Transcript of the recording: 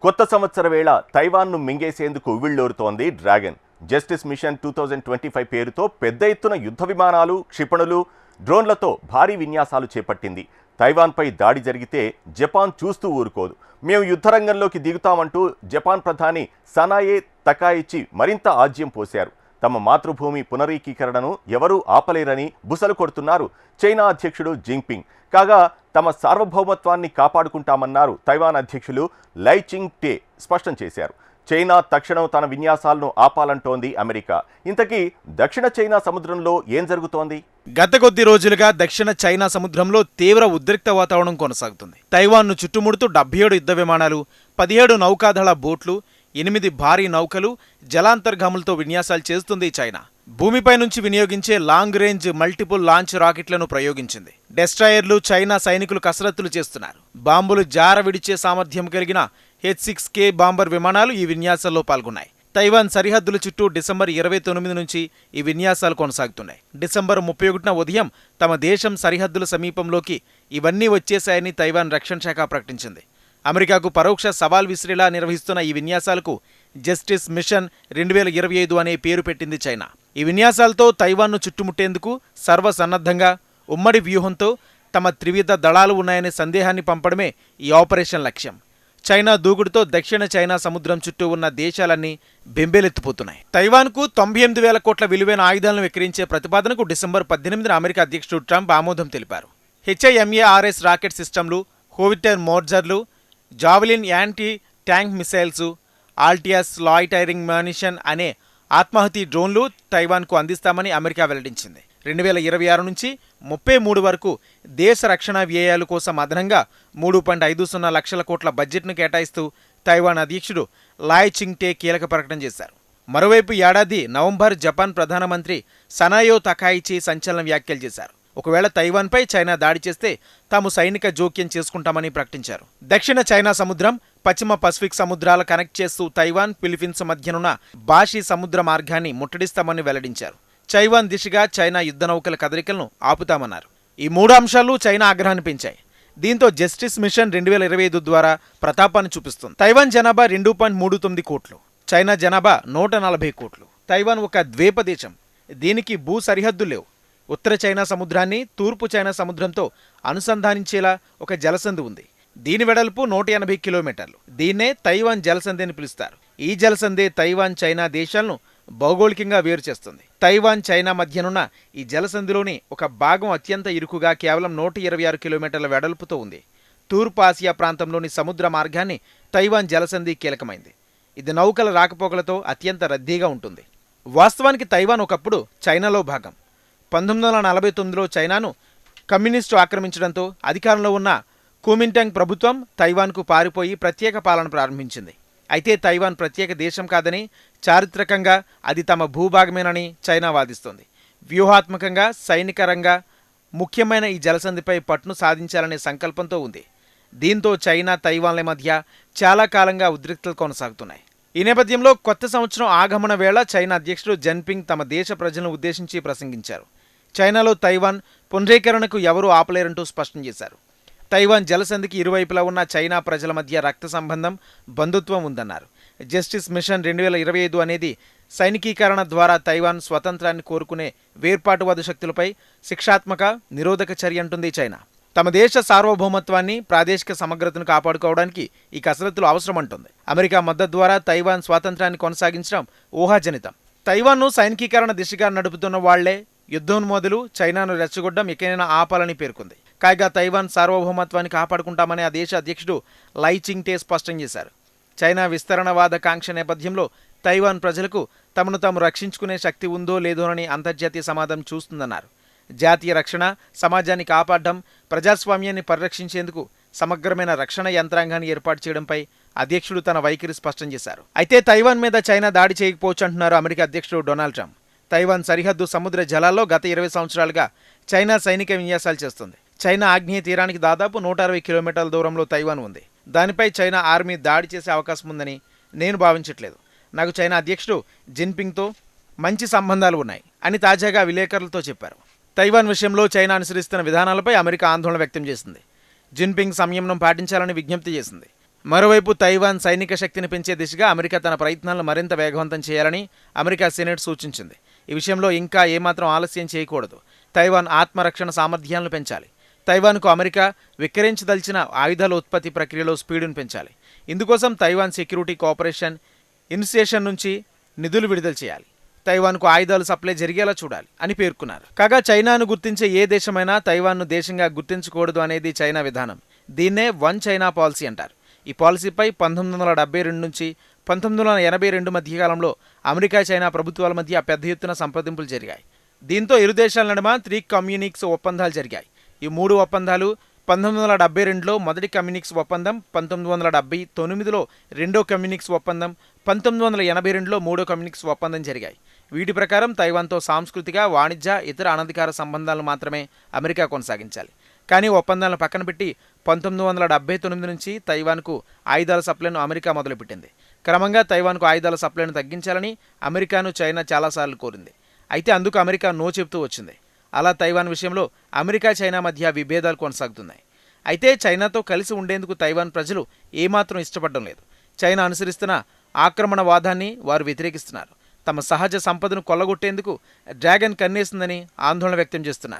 కొత్త సంవత్సర వేళ తైవాన్ను మింగేసేందుకు ఉవ్విళ్లూరుతోంది డ్రాగన్. జస్టిస్ మిషన్ 2025 పేరుతో పెద్ద ఎత్తున యుద్ధ విమానాలు, క్షిపణులు, డ్రోన్లతో భారీ విన్యాసాలు చేపట్టింది. తైవాన్పై దాడి జరిగితే జపాన్ చూస్తూ ఊరుకోదు. మేము యుద్ధరంగంలోకి దిగుతామంటూ జపాన్ ప్రధాని సనాయే తకాయిచి మరింత ఆజ్యం పోశారు. తమ మాతృభూమి పునరీకీకరణను ఎవరూ ఆపలేరని బుసలు కొడుతున్నారు చైనా అధ్యక్షుడు జింగ్పింగ్. కాగా తమ సార్వభౌమత్వాన్ని కాపాడుకుంటామన్నారు తైవాన్ అధ్యక్షులు లై చింగ్ టే స్పష్టం చేశారు. చైనా తక్షణం తన విన్యాసాలను ఆపాలంటోంది అమెరికా. ఇంతకీ దక్షిణ చైనా సముద్రంలో ఏం జరుగుతోంది? గత కొద్ది రోజులుగా దక్షిణ చైనా సముద్రంలో తీవ్ర ఉద్రిక్త వాతావరణం కొనసాగుతుంది. తైవాన్ను చుట్టుముడుతూ 77 యుద్ధ విమానాలు, 17 నౌకాదళ బోట్లు, 8 భారీ నౌకలు, జలాంతర్గాములతో విన్యాసాలు చేస్తుంది చైనా. భూమిపై నుంచి వినియోగించే లాంగ్ రేంజ్ మల్టిపుల్ లాంచ్ రాకెట్లను ప్రయోగించింది. డెస్ట్రాయర్లు చైనా సైనికులు కసరత్తులు చేస్తున్నారు. బాంబులు జార విడిచే సామర్థ్యం కలిగిన H-6K బాంబర్ విమానాలు ఈ విన్యాసాల్లో పాల్గొన్నాయి. తైవాన్ సరిహద్దుల చుట్టూ డిసెంబర్ 29 నుంచి ఈ విన్యాసాలు కొనసాగుతున్నాయి. డిసెంబర్ 31న ఉదయం తమ దేశం సరిహద్దుల సమీపంలోకి ఇవన్నీ వచ్చేశాయని తైవాన్ రక్షణ శాఖ ప్రకటించింది. అమెరికాకు పరోక్ష సవాల్ విసిరేలా నిర్వహిస్తున్న ఈ విన్యాసాలకు జస్టిస్ మిషన్ 2025 అనే పేరు పెట్టింది చైనా. ఈ విన్యాసాలతో తైవాన్ను చుట్టుముట్టేందుకు సర్వసన్నద్ధంగా ఉమ్మడి వ్యూహంతో తమ త్రివిధ దళాలు ఉన్నాయనే సందేహాన్ని పంపడమే ఈ ఆపరేషన్ లక్ష్యం. చైనా దూకుడుతో దక్షిణ చైనా సముద్రం చుట్టూ ఉన్న దేశాలన్నీ బెంబేలెత్తిపోతున్నాయి. తైవాన్కు 98,000 కోట్ల విలువైన ఆయుధాలను విక్రయించే ప్రతిపాదనకు డిసెంబర్ 18న అమెరికా అధ్యక్షుడు ట్రంప్ ఆమోదం తెలిపారు. HIMARS రాకెట్ సిస్టమ్లు, హోవిటర్ మోర్జర్లు, javelin anti tank missiles, Altius loitering munition అనే ఆత్మాహుతి డ్రోన్లు తైవాన్కు అందిస్తామని అమెరికా వెల్లడించింది. 2026 నుంచి 33 వరకు దేశ రక్షణ వ్యయాల కోసం అదనంగా 3.50 లక్షల కోట్ల బడ్జెట్ను కేటాయిస్తూ తైవాన్ అధ్యక్షుడు లాయ్ చింగ్ టే కీలక ప్రకటన చేశారు. మరోవైపు ఏడాది నవంబర్ జపాన్ ప్రధానమంత్రి సనాయో తకాయిచి సంచలన వ్యాఖ్యలు చేశారు. ఒకవేళ తైవాన్పై చైనా దాడి చేస్తే తాము సైనిక జోక్యం చేసుకుంటామని ప్రకటించారు. దక్షిణ చైనా సముద్రం, పశ్చిమ పసిఫిక్ సముద్రాల కనెక్ట్ చేస్తూ తైవాన్, ఫిలిప్పీన్స్ మధ్యనున్న బాషీ సముద్ర మార్గాన్ని ముట్టడిస్తామని వెల్లడించారు. తైవాన్ దిశగా చైనా యుద్ధ నౌకల కదలికలను ఆపుతామన్నారు. ఈ 3 అంశాలు చైనా ఆగ్రహాన్ని పెంచాయి. దీంతో జస్టిస్ మిషన్ 2025 ద్వారా ప్రతాపాన్ని చూపిస్తుంది. తైవాన్ జనాభా 2.39 కోట్లు, చైనా జనాభా 140 కోట్లు. తైవాన్ ఒక ద్వీప దేశం. దీనికి భూ సరిహద్దులు లేవు. ఉత్తర చైనా సముద్రాన్ని తూర్పు చైనా సముద్రంతో అనుసంధానించేలా ఒక జలసంధి ఉంది. దీని వెడల్పు 180 కిలోమీటర్లు. దీన్నే తైవాన్ జలసంధి అని పిలుస్తారు. ఈ జలసంధి తైవాన్ చైనా దేశాలను భౌగోళికంగా వేరు చేస్తుంది. తైవాన్ చైనా మధ్యనున్న ఈ జలసంధిలోని ఒక భాగం అత్యంత ఇరుకుగా కేవలం 126 కిలోమీటర్ల వెడల్పుతో ఉంది. తూర్పు ఆసియా ప్రాంతంలోని సముద్ర మార్గాన్ని తైవాన్ జలసంధి కీలకమైంది. ఇది నౌకల రాకపోకలతో అత్యంత రద్దీగా ఉంటుంది. వాస్తవానికి తైవాన్ ఒకప్పుడు చైనాలో భాగం. 1949లో చైనాను కమ్యూనిస్టు ఆక్రమించడంతో అధికారంలో ఉన్న కుమింటాంగ్ ప్రభుత్వం తైవాన్కు పారిపోయి ప్రత్యేక పాలన ప్రారంభించింది. అయితే తైవాన్ ప్రత్యేక దేశం కాదని, చారిత్రకంగా అది తమ భూభాగమేనని చైనా వాదిస్తోంది. వ్యూహాత్మకంగా, సైనికరంగా ముఖ్యమైన ఈ జలసంధిపై పట్టును సాధించాలనే సంకల్పంతో ఉంది. దీంతో చైనా, తైవాన్ల మధ్య చాలా కాలంగా ఉద్రిక్తతలు కొనసాగుతున్నాయి. ఈ నేపథ్యంలో కొత్త సంవత్సరం ఆగమన వేళ చైనా అధ్యక్షుడు జిన్పింగ్ తమ దేశ ప్రజలను ఉద్దేశించి ప్రసంగించారు. చైనాలో తైవాన్ పునరీకరణకు ఎవరూ ఆపలేరంటూ స్పష్టం చేశారు. తైవాన్ జలసంధికి ఇరువైపులా ఉన్న చైనా ప్రజల మధ్య రక్త సంబంధం, బంధుత్వం ఉందన్నారు. జస్టిస్ మిషన్ 2025 అనేది సైనికీకరణ ద్వారా తైవాన్ స్వతంత్రాన్ని కోరుకునే వేర్పాటువాద శక్తులపై శిక్షాత్మక, నిరోధక చర్య అంటుంది చైనా. తమ దేశ సార్వభౌమత్వాన్ని, ప్రాదేశిక సమగ్రతను కాపాడుకోవడానికి ఈ కసరత్తులు అవసరమంటుంది. అమెరికా మద్దతు ద్వారా తైవాన్ స్వాతంత్రాన్ని కొనసాగించడం ఊహాజనితం. తైవాన్ను సైనికీకరణ దిశగా నడుపుతున్న వాళ్లే యుద్ధోన్మోదులు చైనాను రెచ్చగొట్టడం ఎక్కడైనా ఆపాలని పేర్కొంది. కాగా తైవాన్ సార్వభౌమత్వాన్ని కాపాడుకుంటామని ఆ దేశ అధ్యక్షుడు లై చింగ్ టే స్పష్టం చేశారు. చైనా విస్తరణవాద కాంక్ష నేపథ్యంలో తైవాన్ ప్రజలకు తమను తాము రక్షించుకునే శక్తి ఉందో లేదోనని అంతర్జాతీయ సమాజం చూస్తుందన్నారు. జాతీయ రక్షణ, సమాజాన్ని కాపాడడం, ప్రజాస్వామ్యాన్ని పరిరక్షించేందుకు సమగ్రమైన రక్షణ యంత్రాంగాన్ని ఏర్పాటు చేయడంపై అధ్యక్షుడు తన వైఖరి స్పష్టం చేశారు. అయితే తైవాన్ మీద చైనా దాడి చేయకపోవచ్చు అంటున్నారు అమెరికా అధ్యక్షుడు డొనాల్డ్ ట్రంప్. తైవాన్ సరిహద్దు సముద్ర జలాల్లో గత 20 సంవత్సరాలుగా చైనా సైనిక విన్యాసాలు చేస్తుంది. చైనా ఆగ్నేయ తీరానికి దాదాపు 160 కిలోమీటర్ల దూరంలో తైవాన్ ఉంది. దానిపై చైనా ఆర్మీ దాడి చేసే అవకాశం ఉందని నేను భావించట్లేదు. నాకు చైనా అధ్యక్షుడు జిన్పింగ్తో మంచి సంబంధాలు ఉన్నాయి అని తాజాగా విలేకరులతో చెప్పారు. తైవాన్ విషయంలో చైనా అనుసరిస్తున్న విధానాలపై అమెరికా ఆందోళన వ్యక్తం చేసింది. జిన్పింగ్ సంయమనం పాటించాలని విజ్ఞప్తి చేసింది. మరోవైపు తైవాన్ సైనిక శక్తిని పెంచే దిశగా అమెరికా తన ప్రయత్నాలను మరింత వేగవంతం చేయాలని అమెరికా సెనెట్ సూచించింది. ఈ విషయంలో ఇంకా ఏమాత్రం ఆలస్యం చేయకూడదు. తైవాన్ ఆత్మరక్షణ సామర్థ్యాలను పెంచాలి. తైవాన్కు అమెరికా విక్రయించదలిచిన ఆయుధాల ఉత్పత్తి ప్రక్రియలో స్పీడును పెంచాలి. ఇందుకోసం తైవాన్ సెక్యూరిటీ కోఆపరేషన్ ఇనిషియేషన్ నుంచి నిధులు విడుదల చేయాలి. తైవాన్కు ఆయుధాలు సప్లై జరిగేలా చూడాలి అని పేర్కొన్నారు. కాగా చైనాను గుర్తించే ఏ దేశమైనా తైవాన్ను దేశంగా గుర్తించకూడదు అనేది చైనా విధానం. దీన్నే వన్ చైనా పాలసీ అంటారు. ఈ పాలసీపై 1972 నుంచి 1982 మధ్యకాలంలో అమెరికా చైనా ప్రభుత్వాల మధ్య పెద్ద ఎత్తున సంప్రదింపులు జరిగాయి. దీంతో ఇరు దేశాల నడుమ 3 కమ్యూనిక్స్ ఒప్పందాలు జరిగాయి. ఈ 3 ఒప్పందాలు 1972లో మొదటి కమ్యూనిక్స్ ఒప్పందం, 1979లో రెండో కమ్యూనిక్స్ ఒప్పందం, 1982లో మూడో కమ్యూనిక్స్ ఒప్పందం జరిగాయి. వీటి ప్రకారం తైవాన్తో సాంస్కృతిక, వాణిజ్య, ఇతర అనధికార సంబంధాలను మాత్రమే అమెరికా కొనసాగించాలి. కానీ ఒప్పందాలను పక్కన పెట్టి 1979 నుంచి తైవాన్కు ఆయుధాల సప్లైను అమెరికా మొదలుపెట్టింది. క్రమంగా తైవాన్కు ఆయుధాల సప్లైను తగ్గించాలని అమెరికాను చైనా చాలాసార్లు కోరింది. అయితే అందుకు అమెరికా నో చెబుతూ వచ్చింది. అలా తైవాన్ విషయంలో అమెరికా చైనా మధ్య విభేదాలు కొనసాగుతున్నాయి. అయితే చైనాతో కలిసి ఉండేందుకు తైవాన్ ప్రజలు ఏమాత్రం ఇష్టపడడం లేదు. చైనా అనుసరిస్తున్న ఆక్రమణవాదాన్ని వారు వ్యతిరేకిస్తున్నారు. తమ సహజ సంపదను కొల్లగొట్టేందుకు డ్రాగన్ కన్నేసిందని ఆందోళన వ్యక్తం చేస్తున్నారు.